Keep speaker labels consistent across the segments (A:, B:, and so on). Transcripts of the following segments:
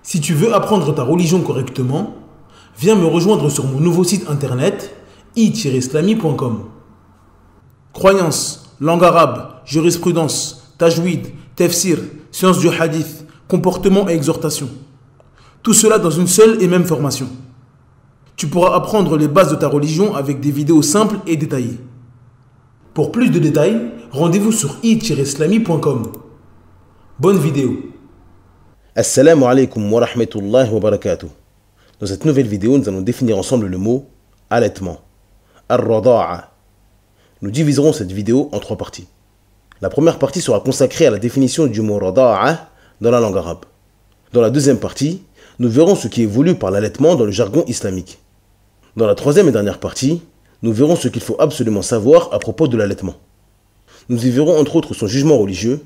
A: Si tu veux apprendre ta religion correctement, viens me rejoindre sur mon nouveau site internet i-islami.com. Croyances, langue arabe, jurisprudence, tajwid, tafsir, sciences du hadith, comportement et exhortation. Tout cela dans une seule et même formation. Tu pourras apprendre les bases de ta religion avec des vidéos simples et détaillées. Pour plus de détails, rendez-vous sur i-islami.com. Bonne vidéo.
B: Assalamu alaikum wa rahmatullahi wa barakatuh. Dans cette nouvelle vidéo, nous allons définir ensemble le mot allaitement. Ar-rada'a. Nous diviserons cette vidéo en trois parties. La première partie sera consacrée à la définition du mot rada'a dans la langue arabe. Dans la deuxième partie, nous verrons ce qui est voulu par l'allaitement dans le jargon islamique. Dans la troisième et dernière partie, nous verrons ce qu'il faut absolument savoir à propos de l'allaitement. Nous y verrons entre autres son jugement religieux,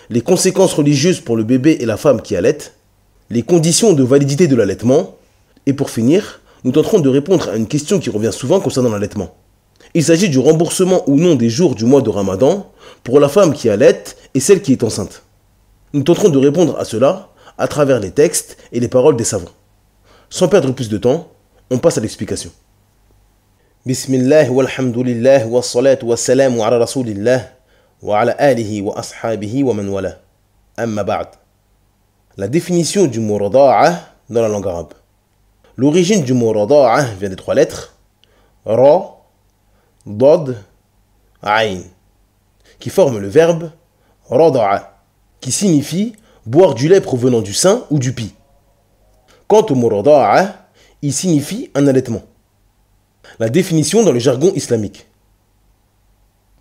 B: les conséquences religieuses pour le bébé et la femme qui allaitent, les conditions de validité de l'allaitement, et pour finir, nous tenterons de répondre à une question qui revient souvent concernant l'allaitement. Il s'agit du remboursement ou non des jours du mois de Ramadan pour la femme qui allaite et celle qui est enceinte. Nous tenterons de répondre à cela à travers les textes et les paroles des savants. Sans perdre plus de temps, on passe à l'explication. Bismillah walhamdulillah wa salatu wa salamu ala rasulillah wa ala alihi wa ashabihi wa man wala. Amma ba'd. La définition du mot rada'a dans la langue arabe. L'origine du mot rada'a vient des trois lettres ra, dad, ayn, qui forment le verbe rada'a, qui signifie boire du lait provenant du sein ou du pis. Quant au mot rada'a, il signifie un allaitement. La définition dans le jargon islamique.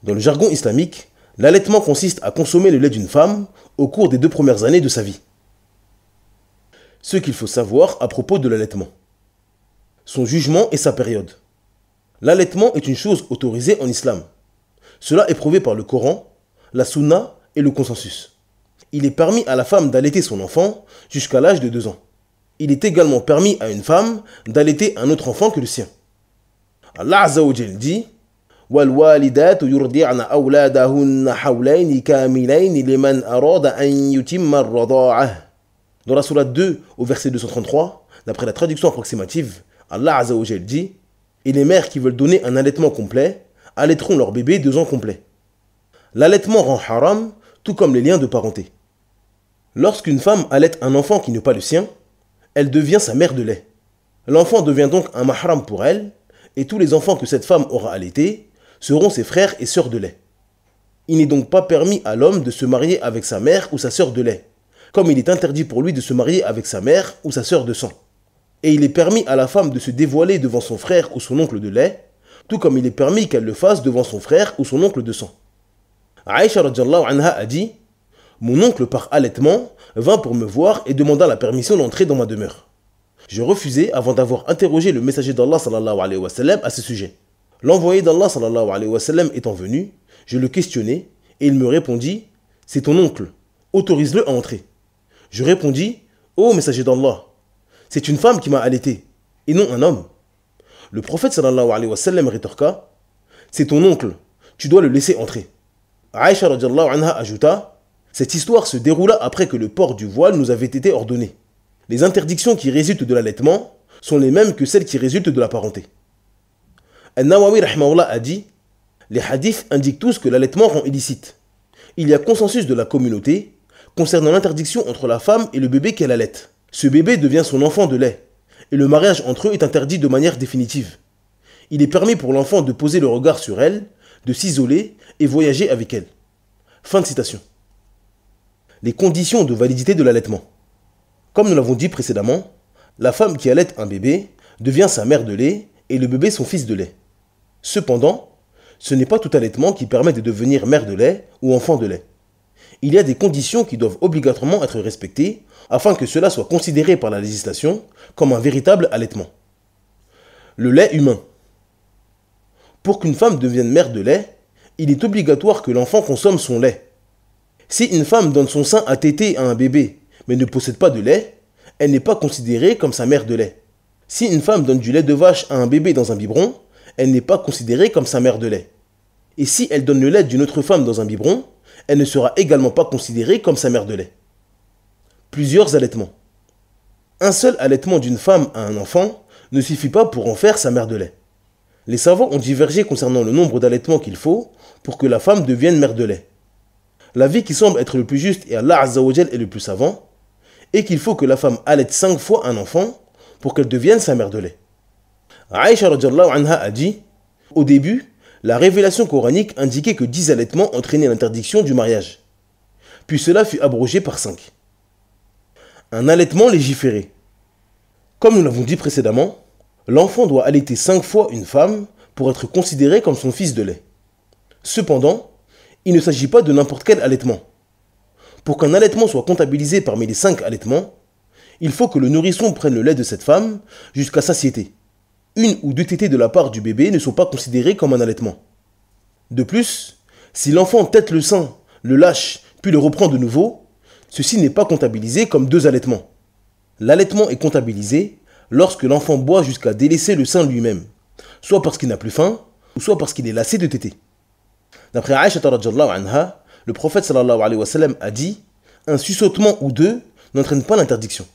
B: Dans le jargon islamique, l'allaitement consiste à consommer le lait d'une femme au cours des 2 premières années de sa vie. Ce qu'il faut savoir à propos de l'allaitement. Son jugement et sa période. L'allaitement est une chose autorisée en islam. Cela est prouvé par le Coran, la Sunna et le consensus. Il est permis à la femme d'allaiter son enfant jusqu'à l'âge de 2 ans. Il est également permis à une femme d'allaiter un autre enfant que le sien. Allah Azza wa Jal dit وَالْوَالِدَاتُ يُرْضِعْنَ أَوْلَادَهُنَّ حَوْلَيْنِ كَامِلَيْنِ لِمَنْ أَرَادَ أَنْ يُتِمَّ الرَّضَاعَةَ. Dans la sourate 2, au verset 233, d'après la traduction approximative, Allah Azza wa Jal dit et les mères qui veulent donner un allaitement complet allaiteront leur bébé 2 ans complets. L'allaitement rend haram, tout comme les liens de parenté. Lorsqu'une femme allaite un enfant qui n'est pas le sien, elle devient sa mère de lait. L'enfant devient donc un mahram pour elle, et tous les enfants que cette femme aura allaités seront ses frères et sœurs de lait. Il n'est donc pas permis à l'homme de se marier avec sa mère ou sa sœur de lait, comme il est interdit pour lui de se marier avec sa mère ou sa sœur de sang. Et il est permis à la femme de se dévoiler devant son frère ou son oncle de lait, tout comme il est permis qu'elle le fasse devant son frère ou son oncle de sang. Aïcha radhiyallahu anha a dit « Mon oncle par allaitement vint pour me voir et demanda la permission d'entrer dans ma demeure. Je refusai avant d'avoir interrogé le messager d'Allah sallallahu alayhi wa sallam à ce sujet. L'envoyé d'Allah sallallahu alayhi wa sallam étant venu, je le questionnai et il me répondit « C'est ton oncle, autorise-le à entrer. » Je répondis « Ô messager d'Allah, c'est une femme qui m'a allaité et non un homme. » Le prophète sallallahu alayhi wa sallam rétorqua « C'est ton oncle, tu dois le laisser entrer. » Aïcha radhiyallahu anha ajouta « Cette histoire se déroula après que le port du voile nous avait été ordonné. Les interdictions qui résultent de l'allaitement sont les mêmes que celles qui résultent de la parenté. » Al-Nawawi rahimahullah a dit « Les hadiths indiquent tous que l'allaitement rend illicite. Il y a consensus de la communauté concernant l'interdiction entre la femme et le bébé qu'elle allaite. Ce bébé devient son enfant de lait, et le mariage entre eux est interdit de manière définitive. Il est permis pour l'enfant de poser le regard sur elle, de s'isoler et voyager avec elle. » Fin de citation. Les conditions de validité de l'allaitement. Comme nous l'avons dit précédemment, la femme qui allaite un bébé devient sa mère de lait et le bébé son fils de lait. Cependant, ce n'est pas tout allaitement qui permet de devenir mère de lait ou enfant de lait. Il y a des conditions qui doivent obligatoirement être respectées afin que cela soit considéré par la législation comme un véritable allaitement. Le lait humain. Pour qu'une femme devienne mère de lait, il est obligatoire que l'enfant consomme son lait. Si une femme donne son sein à téter à un bébé mais ne possède pas de lait, elle n'est pas considérée comme sa mère de lait. Si une femme donne du lait de vache à un bébé dans un biberon, elle n'est pas considérée comme sa mère de lait. Et si elle donne le lait d'une autre femme dans un biberon, elle ne sera également pas considérée comme sa mère de lait. Plusieurs allaitements. Un seul allaitement d'une femme à un enfant ne suffit pas pour en faire sa mère de lait. Les savants ont divergé concernant le nombre d'allaitements qu'il faut pour que la femme devienne mère de lait. L'avis qui semble être le plus juste et Allah Azza wa Jal est le plus savant est qu'il faut que la femme allaite 5 fois un enfant pour qu'elle devienne sa mère de lait. Aïcha radhiyallahu anha a dit: au début, la révélation coranique indiquait que 10 allaitements entraînaient l'interdiction du mariage. Puis cela fut abrogé par 5. Un allaitement légiféré. Comme nous l'avons dit précédemment, l'enfant doit allaiter 5 fois une femme pour être considéré comme son fils de lait. Cependant, il ne s'agit pas de n'importe quel allaitement. Pour qu'un allaitement soit comptabilisé parmi les 5 allaitements, il faut que le nourrisson prenne le lait de cette femme jusqu'à satiété. 1 ou 2 tétées de la part du bébé ne sont pas considérées comme un allaitement. De plus, si l'enfant tète le sein, le lâche, puis le reprend de nouveau, ceci n'est pas comptabilisé comme 2 allaitements. L'allaitement est comptabilisé lorsque l'enfant boit jusqu'à délaisser le sein lui-même, soit parce qu'il n'a plus faim, ou soit parce qu'il est lassé de téter. D'après Aïcha radhiyallahu anha, le prophète sallallahu alayhi wa sallam a dit: un suçotement ou 2 n'entraîne pas l'interdiction.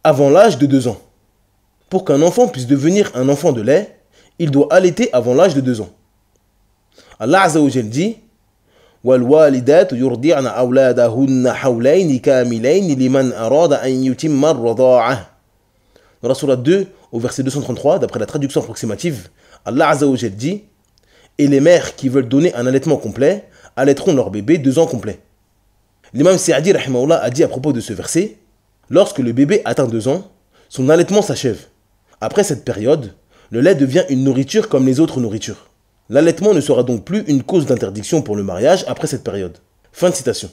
B: Avant l'âge de 2 ans. Pour qu'un enfant puisse devenir un enfant de lait, il doit allaiter avant l'âge de 2 ans. Allah Azza wa Jal dit: وَالْوَالِدَاتُ يُرْضِعْنَ أَوْلَادَهُنَّ حَوْلَيْنِ كَامِلَيْنِ لِمَنْ أَرَادَ أَنْ يُتِمَّ الرَّضَاعَةَ. Dans la sourate 2, au verset 233, d'après la traduction approximative, Allah Azza wa Jal dit: et les mères qui veulent donner un allaitement complet allaiteront leur bébé 2 ans complets. L'imam Sa'di rahimahullah a dit à propos de ce verset: lorsque le bébé atteint 2 ans, son allaitement s'achève. Après cette période, le lait devient une nourriture comme les autres nourritures. L'allaitement ne sera donc plus une cause d'interdiction pour le mariage après cette période. Fin de citation.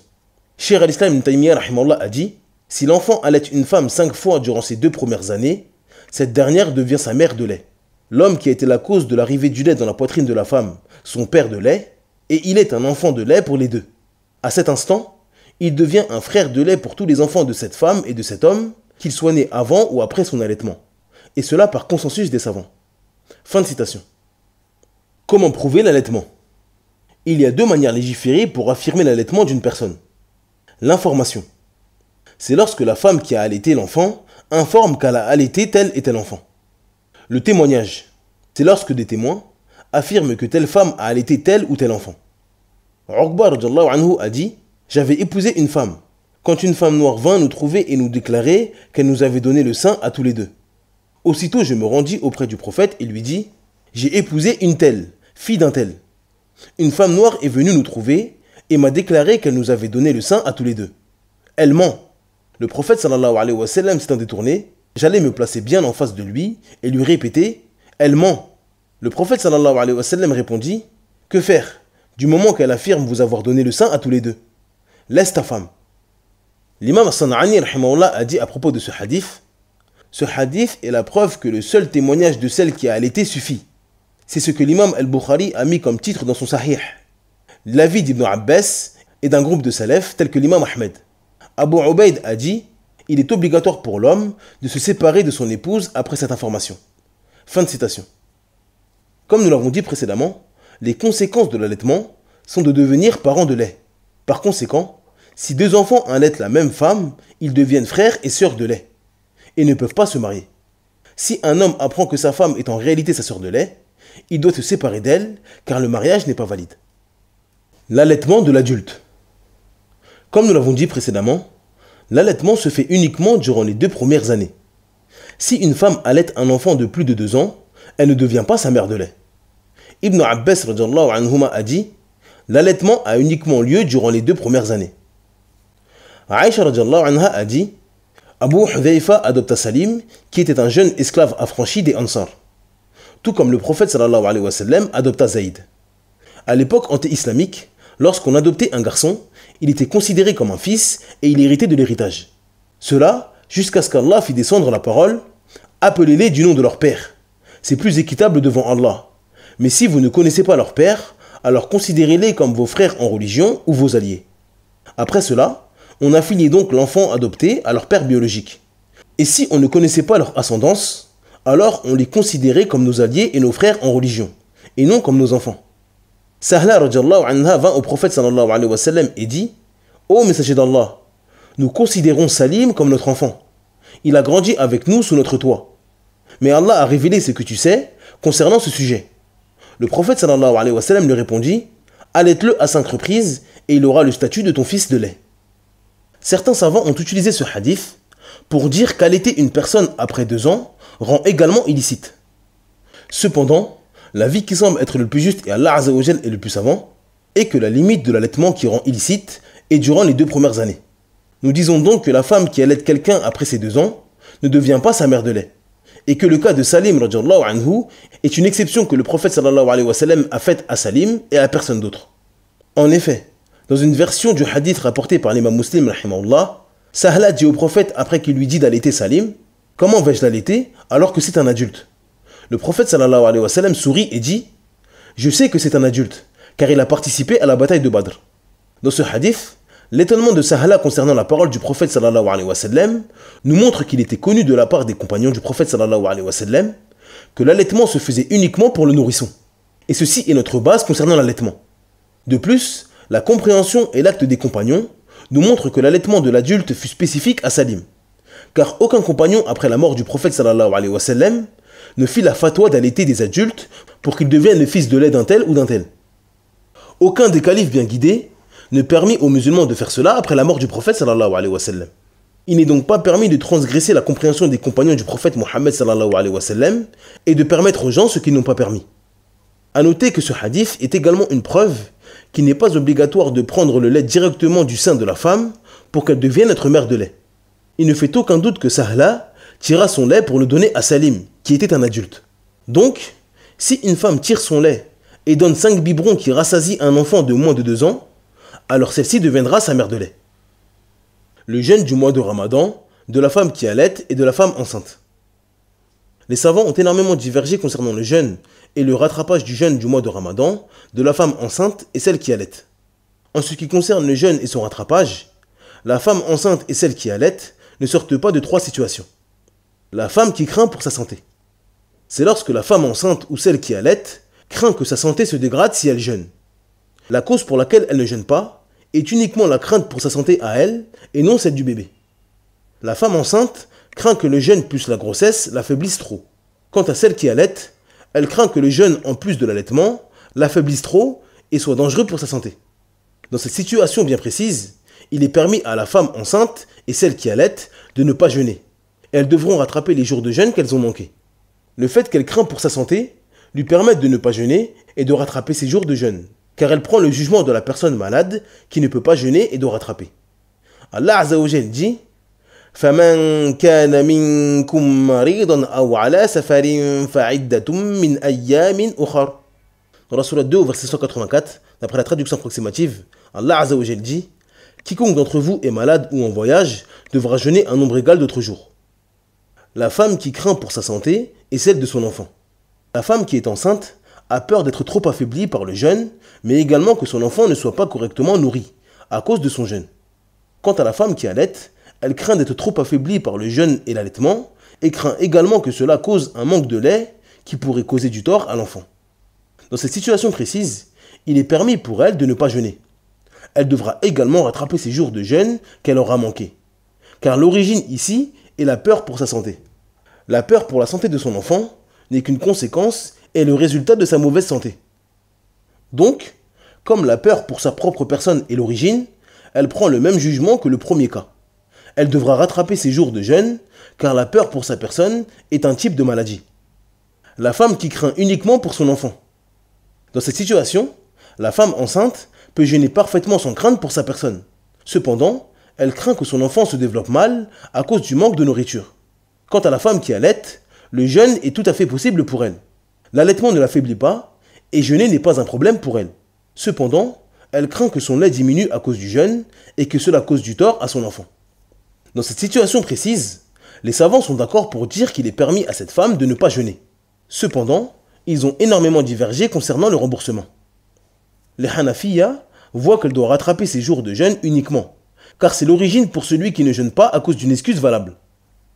B: Cheikh al-Islam ibn Taymiyyah rahimahullah a dit: si l'enfant allaite une femme 5 fois durant ses 2 premières années, cette dernière devient sa mère de lait. L'homme qui a été la cause de l'arrivée du lait dans la poitrine de la femme, son père de lait, et il est un enfant de lait pour les deux. À cet instant, il devient un frère de lait pour tous les enfants de cette femme et de cet homme, qu'ils soient nés avant ou après son allaitement. Et cela par consensus des savants. Fin de citation. Comment prouver l'allaitement? Il y a 2 manières légiférées pour affirmer l'allaitement d'une personne. L'information. C'est lorsque la femme qui a allaité l'enfant informe qu'elle a allaité tel et tel enfant. Le témoignage. C'est lorsque des témoins affirment que telle femme a allaité tel ou tel enfant. Uqba radhiyallahu anhu a dit: j'avais épousé une femme. Quand une femme noire vint nous trouver et nous déclarer qu'elle nous avait donné le sein à tous les 2. Aussitôt je me rendis auprès du prophète et lui dis: j'ai épousé une telle, fille d'un tel. Une femme noire est venue nous trouver et m'a déclaré qu'elle nous avait donné le sein à tous les 2. Elle ment. Le prophète sallallahu alayhi wa sallam s'étant détourné, j'allais me placer bien en face de lui et lui répéter: elle ment. Le prophète sallallahu alayhi wa sallam répondit: que faire du moment qu'elle affirme vous avoir donné le sein à tous les 2? Laisse ta femme. L'imam as-San'ani rahimahullah a dit à propos de ce hadith: ce hadith est la preuve que le seul témoignage de celle qui a allaité suffit. C'est ce que l'imam al-Bukhari a mis comme titre dans son sahih. L'avis d'Ibn Abbas et d'un groupe de salaf tel que l'imam Ahmed. Abu Ubaid a dit: il est obligatoire pour l'homme de se séparer de son épouse après cette information. Fin de citation. Comme nous l'avons dit précédemment, les conséquences de l'allaitement sont de devenir parents de lait. Par conséquent, si 2 enfants allaitent la même femme, ils deviennent frères et sœurs de lait et ne peuvent pas se marier. Si un homme apprend que sa femme est en réalité sa sœur de lait, il doit se séparer d'elle car le mariage n'est pas valide. L'allaitement de l'adulte. Comme nous l'avons dit précédemment, l'allaitement se fait uniquement durant les 2 premières années. Si une femme allaite un enfant de plus de 2 ans, elle ne devient pas sa mère de lait. Ibn Abbas radhiyallahu anhuma a dit: l'allaitement a uniquement lieu durant les 2 premières années. Aïcha radhiyallahu anha a dit: Abu Hudhayfa adopta Salim, qui était un jeune esclave affranchi des Ansar. Tout comme le prophète sallallahu alayhi wa sallam adopta Zaïd. À l'époque anté-islamique, lorsqu'on adoptait un garçon, il était considéré comme un fils et il héritait de l'héritage. Cela jusqu'à ce qu'Allah fit descendre la parole: appelez-les du nom de leur père. C'est plus équitable devant Allah. Mais si vous ne connaissez pas leur père, alors considérez-les comme vos frères en religion ou vos alliés. Après cela, on affiliait donc l'enfant adopté à leur père biologique. Et si on ne connaissait pas leur ascendance, alors on les considérait comme nos alliés et nos frères en religion, et non comme nos enfants. Sahla radhiyallahu anha vint au prophète sallallahu alayhi wa sallam et dit: ô messager d'Allah, nous considérons Salim comme notre enfant, Il a grandi avec nous sous notre toit. Mais Allah a révélé ce que tu sais concernant ce sujet. Le prophète sallallahu alayhi wa sallam lui répondit: allaite-le à 5 reprises et il aura le statut de ton fils de lait. Certains savants ont utilisé ce hadith pour dire qu'allaiter une personne après 2 ans rend également illicite. Cependant, l'avis qui semble être le plus juste et Allah Azza wa Jal est le plus savant est que la limite de l'allaitement qui rend illicite est durant les 2 premières années. Nous disons donc que la femme qui allaite quelqu'un après ses 2 ans ne devient pas sa mère de lait, et que le cas de Salim radhiyallahu anhu est une exception que le prophète sallallahu alayhi wa sallam a faite à Salim et à personne d'autre. En effet, dans une version du hadith rapporté par l'imam Muslim rahimahullah, Sahla dit au prophète après qu'il lui dit d'allaiter Salim: comment vais-je l'allaiter alors que c'est un adulte? Le prophète sallallahu alayhi wa sallam sourit et dit: je sais que c'est un adulte, car il a participé à la bataille de Badr. Dans ce hadith, l'étonnement de Sahla concernant la parole du prophète sallallahu alayhi wa sallam nous montre qu'il était connu de la part des compagnons du prophète sallallahu alayhi wa sallam que l'allaitement se faisait uniquement pour le nourrisson. Et ceci est notre base concernant l'allaitement. De plus, la compréhension et l'acte des compagnons nous montrent que l'allaitement de l'adulte fut spécifique à Salim, car aucun compagnon après la mort du prophète sallallahu alayhi wa sallam ne fit la fatwa d'allaiter des adultes pour qu'ils deviennent le fils de lait d'un tel ou d'un tel. Aucun des califes bien guidés ne permit aux musulmans de faire cela après la mort du prophète sallallahu alayhi wa sallam. Il n'est donc pas permis de transgresser la compréhension des compagnons du prophète Mohammed sallallahu alayhi wa sallam et de permettre aux gens ce qu'ils n'ont pas permis. A noter que ce hadith est également une preuve qu'il n'est pas obligatoire de prendre le lait directement du sein de la femme pour qu'elle devienne notre mère de lait. Il ne fait aucun doute que Sahla tira son lait pour le donner à Salim, qui était un adulte. Donc, si une femme tire son lait et donne 5 biberons qui rassasient un enfant de moins de 2 ans, alors celle-ci deviendra sa mère de lait. Le jeûne du mois de Ramadan, de la femme qui allaite et de la femme enceinte. Les savants ont énormément divergé concernant le jeûne et le rattrapage du jeûne du mois de Ramadan, de la femme enceinte et celle qui allaite. En ce qui concerne le jeûne et son rattrapage, la femme enceinte et celle qui allaite ne sortent pas de 3 situations. La femme qui craint pour sa santé. C'est lorsque la femme enceinte ou celle qui allaite craint que sa santé se dégrade si elle jeûne. La cause pour laquelle elle ne jeûne pas est uniquement la crainte pour sa santé à elle et non celle du bébé. La femme enceinte craint que le jeûne plus la grossesse l'affaiblisse trop. Quant à celle qui allaite, elle craint que le jeûne en plus de l'allaitement l'affaiblisse trop et soit dangereux pour sa santé. Dans cette situation bien précise, il est permis à la femme enceinte et celle qui allaite de ne pas jeûner. Elles devront rattraper les jours de jeûne qu'elles ont manqués. Le fait qu'elle craint pour sa santé lui permet de ne pas jeûner et de rattraper ses jours de jeûne, car elle prend le jugement de la personne malade qui ne peut pas jeûner et doit rattraper. Allah Azza wa Jal dit: فَمَنْ كَانَ مِنْكُمْ مَرِيضًا أَوْ عَلَى سَفَرٍ فَعِدَّةٌ مِنْ أَيَّامٍ أُخَرَ. Dans la sourate 2 au verset 184, d'après la traduction approximative, Allah Azza wa Jal dit: quiconque d'entre vous est malade ou en voyage devra jeûner un nombre égal d'autres jours. La femme qui craint pour sa santé est celle de son enfant. La femme qui est enceinte a peur d'être trop affaiblie par le jeûne, mais également que son enfant ne soit pas correctement nourri, à cause de son jeûne. Quant à la femme qui allaite, elle craint d'être trop affaiblie par le jeûne et l'allaitement, et craint également que cela cause un manque de lait qui pourrait causer du tort à l'enfant. Dans cette situation précise, il est permis pour elle de ne pas jeûner. Elle devra également rattraper ses jours de jeûne qu'elle aura manqués. Car l'origine ici est la peur pour sa santé. La peur pour la santé de son enfant n'est qu'une conséquence et le résultat de sa mauvaise santé. Donc, comme la peur pour sa propre personne est l'origine, elle prend le même jugement que le premier cas. Elle devra rattraper ses jours de jeûne, car la peur pour sa personne est un type de maladie. La femme qui craint uniquement pour son enfant. Dans cette situation, la femme enceinte peut jeûner parfaitement sans crainte pour sa personne. Cependant, elle craint que son enfant se développe mal à cause du manque de nourriture. Quant à la femme qui allaite, le jeûne est tout à fait possible pour elle. L'allaitement ne l'affaiblit pas et jeûner n'est pas un problème pour elle. Cependant, elle craint que son lait diminue à cause du jeûne et que cela cause du tort à son enfant. Dans cette situation précise, les savants sont d'accord pour dire qu'il est permis à cette femme de ne pas jeûner. Cependant, ils ont énormément divergé concernant le remboursement. Les Hanafiya voient qu'elle doit rattraper ses jours de jeûne uniquement, car c'est l'origine pour celui qui ne jeûne pas à cause d'une excuse valable.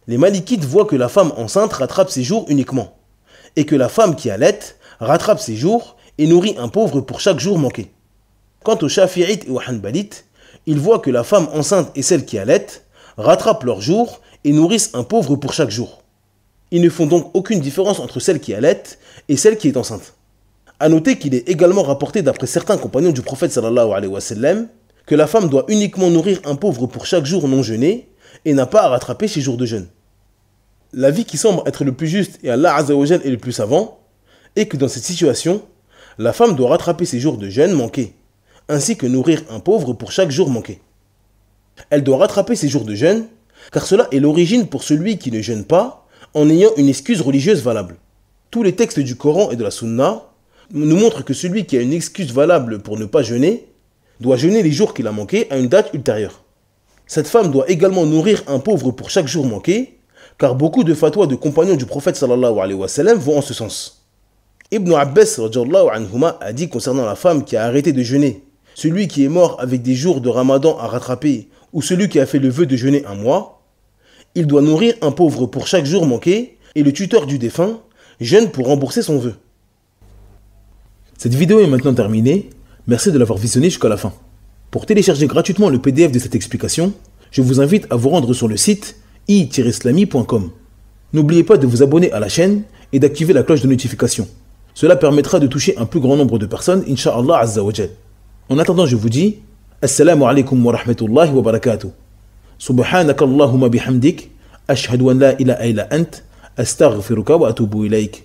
B: Les Malikites voient que la femme enceinte rattrape ses jours uniquement, et que la femme qui allaite rattrape ses jours et nourrit un pauvre pour chaque jour manqué. Quant aux Shafi'ites et aux Hanbalites, ils voient que la femme enceinte et celle qui allaite rattrapent leurs jours et nourrissent un pauvre pour chaque jour. Ils ne font donc aucune différence entre celle qui allait et celle qui est enceinte. A noter qu'il est également rapporté d'après certains compagnons du prophète sallallahu alayhi wa sallam que la femme doit uniquement nourrir un pauvre pour chaque jour non jeûné et n'a pas à rattraper ses jours de jeûne. L'avis qui semble être le plus juste et Allah Azza wa Jal est le plus savant est que dans cette situation, la femme doit rattraper ses jours de jeûne manqués, ainsi que nourrir un pauvre pour chaque jour manqué. Elle doit rattraper ses jours de jeûne, car cela est l'origine pour celui qui ne jeûne pas en ayant une excuse religieuse valable. Tous les textes du Coran et de la Sunna nous montrent que celui qui a une excuse valable pour ne pas jeûner doit jeûner les jours qu'il a manqués à une date ultérieure. Cette femme doit également nourrir un pauvre pour chaque jour manqué, car beaucoup de fatwas de compagnons du prophète sallallahu alayhi wa sallam vont en ce sens. Ibn Abbas radiyallahu anhuma a dit concernant la femme qui a arrêté de jeûner: celui qui est mort avec des jours de Ramadan à rattraper ou celui qui a fait le vœu de jeûner un mois, il doit nourrir un pauvre pour chaque jour manqué et le tuteur du défunt jeûne pour rembourser son vœu.
A: Cette vidéo est maintenant terminée. Merci de l'avoir visionnée jusqu'à la fin. Pour télécharger gratuitement le PDF de cette explication, je vous invite à vous rendre sur le site i-islami.com. N'oubliez pas de vous abonner à la chaîne et d'activer la cloche de notification. Cela permettra de toucher un plus grand nombre de personnes, Inch'Allah Azza wa Jal. En attendant, je vous dis Assalamu alaikum wa rahmatullahi wa barakatuh. Subhanaka Allahumma bihamdik, ashhadu an la ilaha illa ant, astaghfiruka wa atubu ilayk.